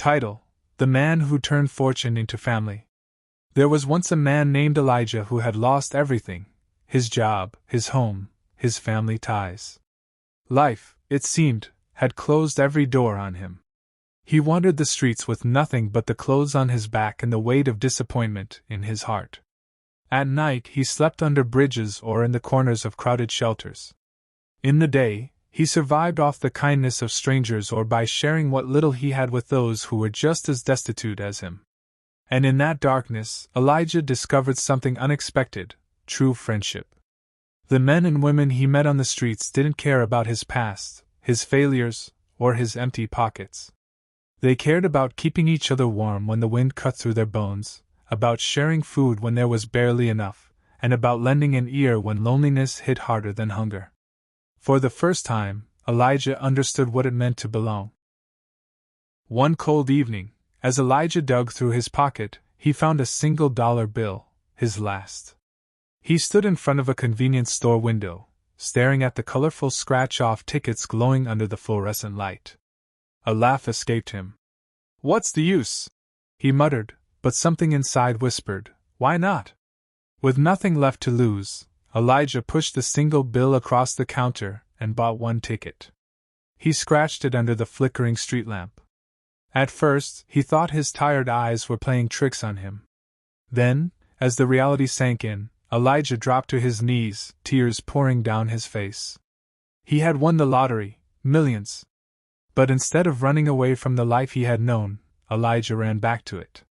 Title: The Man Who Turned Fortune into Family. There was once a man named Elijah who had lost everything: his job, his home, his family ties. Life, it seemed, had closed every door on him. He wandered the streets with nothing but the clothes on his back and the weight of disappointment in his heart. At night he slept under bridges or in the corners of crowded shelters. In the day, he survived off the kindness of strangers or by sharing what little he had with those who were just as destitute as him. And in that darkness, Elijah discovered something unexpected: true friendship. The men and women he met on the streets didn't care about his past, his failures, or his empty pockets. They cared about keeping each other warm when the wind cut through their bones, about sharing food when there was barely enough, and about lending an ear when loneliness hit harder than hunger. For the first time, Elijah understood what it meant to belong. One cold evening, as Elijah dug through his pocket, he found a $1 bill, his last. He stood in front of a convenience store window, staring at the colorful scratch-off tickets glowing under the fluorescent light. A laugh escaped him. "What's the use?" he muttered, but something inside whispered, "Why not?" With nothing left to lose, Elijah pushed the $1 across the counter and bought one ticket. He scratched it under the flickering street lamp. At first, he thought his tired eyes were playing tricks on him. Then, as the reality sank in, Elijah dropped to his knees, tears pouring down his face. He had won the lottery, millions. But instead of running away from the life he had known, Elijah ran back to it.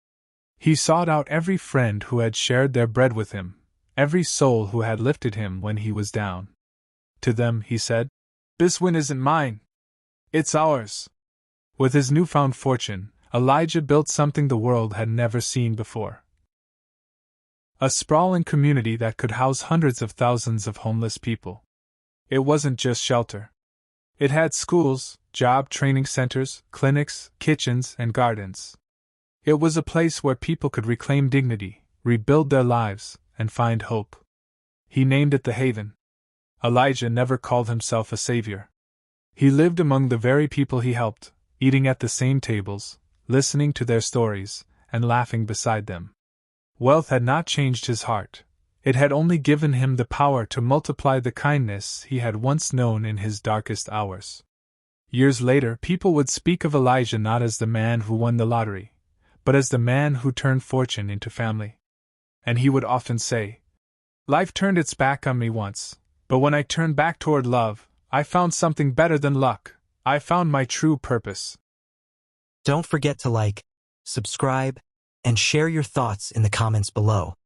He sought out every friend who had shared their bread with him, every soul who had lifted him when he was down. To them, he said, "This win isn't mine. It's ours." With his newfound fortune, Elijah built something the world had never seen before. A sprawling community that could house hundreds of thousands of homeless people. It wasn't just shelter. It had schools, job training centers, clinics, kitchens, and gardens. It was a place where people could reclaim dignity, rebuild their lives, and find hope. He named it the Haven. Elijah never called himself a savior. He lived among the very people he helped, eating at the same tables, listening to their stories, and laughing beside them. Wealth had not changed his heart. It had only given him the power to multiply the kindness he had once known in his darkest hours. Years later, people would speak of Elijah not as the man who won the lottery, but as the man who turned fortune into family. And he would often say, "Life turned its back on me once, but when I turned back toward love, I found something better than luck. I found my true purpose." Don't forget to like, subscribe, and share your thoughts in the comments below.